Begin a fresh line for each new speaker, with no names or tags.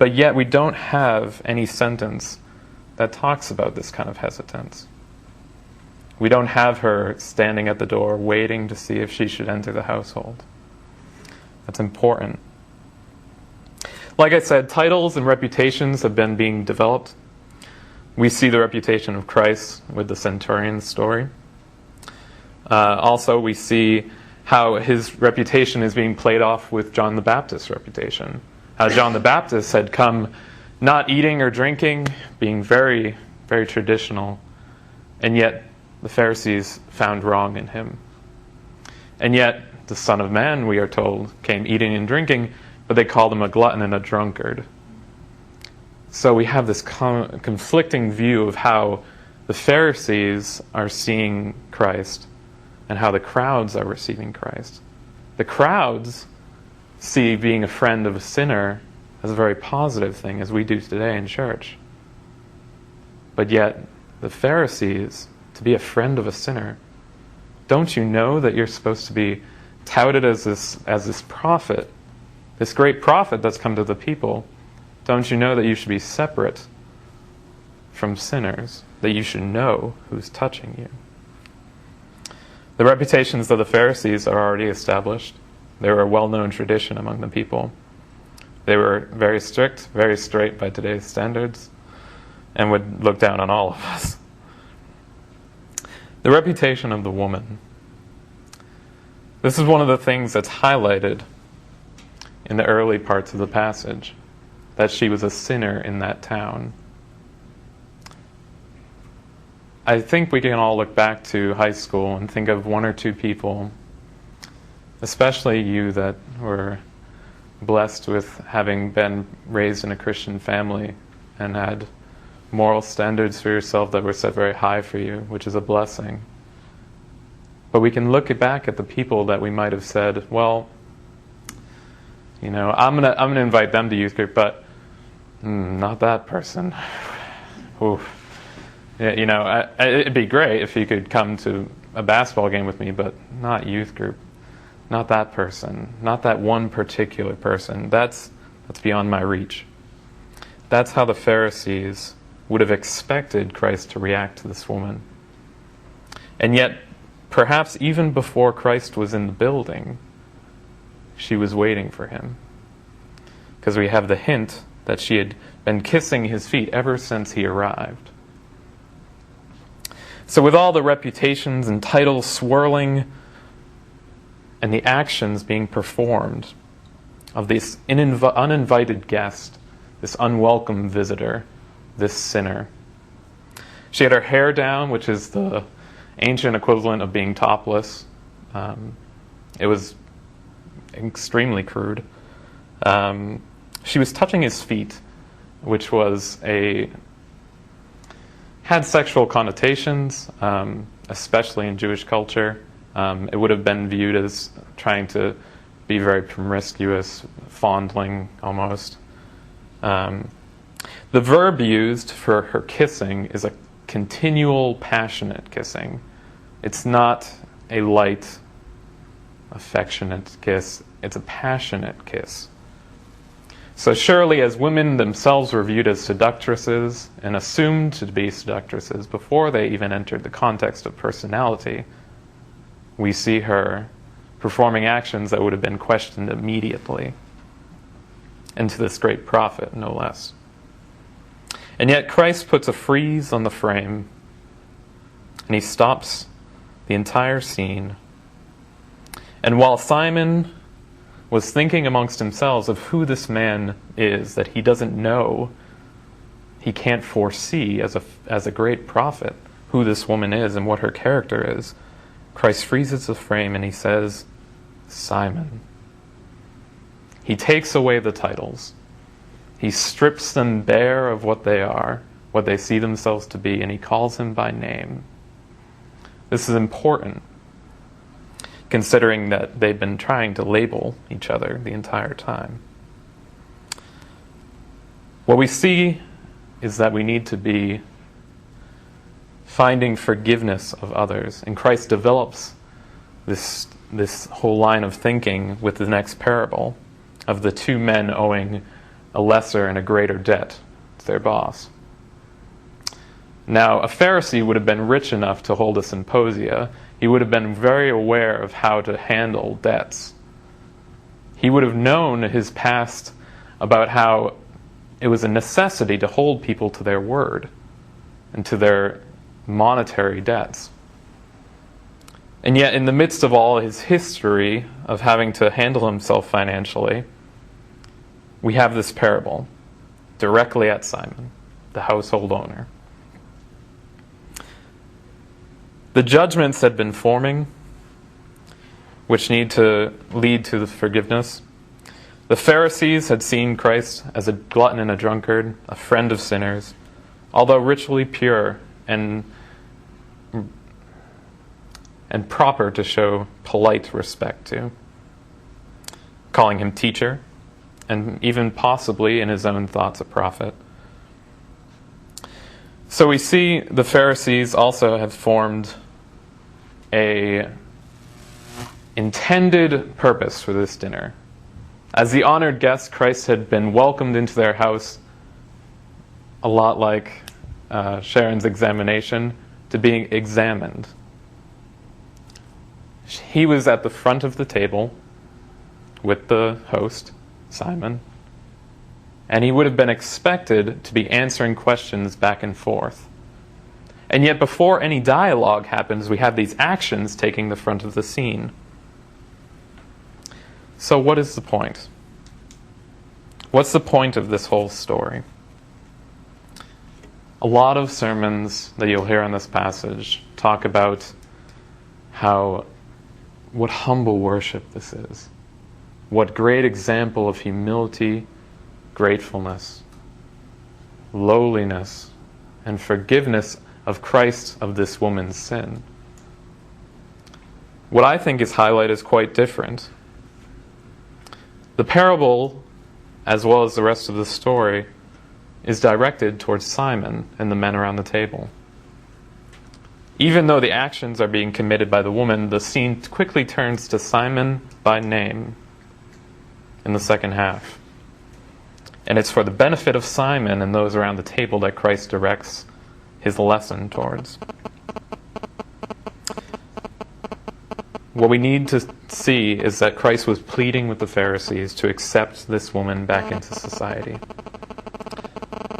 But yet we don't have any sentence that talks about this kind of hesitance. We don't have her standing at the door waiting to see if she should enter the household. That's important. Like I said, titles and reputations have been being developed. We see the reputation of Christ with the centurion's story. Also, we see how his reputation is being played off with John the Baptist's reputation. How John the Baptist had come not eating or drinking, being very, very traditional, and yet the Pharisees found wrong in him. And yet the Son of Man, we are told, came eating and drinking, but they called him a glutton and a drunkard. So we have this conflicting view of how the Pharisees are seeing Christ and how the crowds are receiving Christ. The crowds see being a friend of a sinner as a very positive thing, as we do today in church. But yet, the Pharisees, to be a friend of a sinner, don't you know that you're supposed to be touted as this prophet, this great prophet that's come to the people? Don't you know that you should be separate from sinners, that you should know who's touching you? The reputations of the Pharisees are already established. They were a well-known tradition among the people. They were very strict, very straight by today's standards, and would look down on all of us. The reputation of the woman. This is one of the things that's highlighted in the early parts of the passage, that she was a sinner in that town. I think we can all look back to high school and think of one or two people, especially you that were blessed with having been raised in a Christian family and had moral standards for yourself that were set very high for you, which is a blessing. But we can look back at the people that we might have said, well, you know, I'm gonna invite them to youth group, but not that person. Oof. Yeah, you know, it'd be great if you could come to a basketball game with me, but not youth group. Not that person. Not that one particular person. That's beyond my reach. That's how the Pharisees would have expected Christ to react to this woman. And yet, perhaps even before Christ was in the building, she was waiting for him. Because we have the hint that she had been kissing his feet ever since he arrived. So with all the reputations and titles swirling and the actions being performed of this uninvited guest, this unwelcome visitor, this sinner. She had her hair down, which is the ancient equivalent of being topless. It was extremely crude. She was touching his feet, which had sexual connotations, especially in Jewish culture. It would have been viewed as trying to be very promiscuous, fondling almost. The verb used for her kissing is a continual, passionate kissing. It's not a light, affectionate kiss. It's a passionate kiss. So surely as women themselves were viewed as seductresses and assumed to be seductresses before they even entered the context of personality, we see her performing actions that would have been questioned immediately. And to this great prophet, no less. And yet Christ puts a freeze on the frame, and he stops the entire scene. And while Simon was thinking amongst himself of who this man is that he doesn't know, he can't foresee as a great prophet who this woman is and what her character is, Christ freezes the frame and he says, Simon. He takes away the titles. He strips them bare of what they are, what they see themselves to be, and he calls him by name. This is important, considering that they've been trying to label each other the entire time. What we see is that we need to be finding forgiveness of others, and Christ develops this whole line of thinking with the next parable of the two men owing a lesser and a greater debt to their boss. Now, a Pharisee would have been rich enough to hold a symposia. He would have been very aware of how to handle debts. He would have known his past about how it was a necessity to hold people to their word and to their monetary debts. And yet, in the midst of all his history of having to handle himself financially, we have this parable directly at Simon, the household owner. The judgments had been forming, which need to lead to the forgiveness. The Pharisees had seen Christ as a glutton and a drunkard, a friend of sinners, although ritually pure and proper to show polite respect to, calling him teacher, and even possibly in his own thoughts a prophet. So we see the Pharisees also have formed a intended purpose for this dinner. As the honored guest, Christ had been welcomed into their house, a lot like Sharon's examination, to being examined. He was at the front of the table with the host, Simon, and he would have been expected to be answering questions back and forth. And yet before any dialogue happens, we have these actions taking the front of the scene. So what is the point? What's the point of this whole story? A lot of sermons that you'll hear on this passage talk about what humble worship this is. What great example of humility, gratefulness, lowliness, and forgiveness of Christ of this woman's sin. What I think is highlighted is quite different. The parable, as well as the rest of the story, is directed towards Simon and the men around the table. Even though the actions are being committed by the woman, the scene quickly turns to Simon by name in the second half. And it's for the benefit of Simon and those around the table that Christ directs his lesson towards. What we need to see is that Christ was pleading with the Pharisees to accept this woman back into society.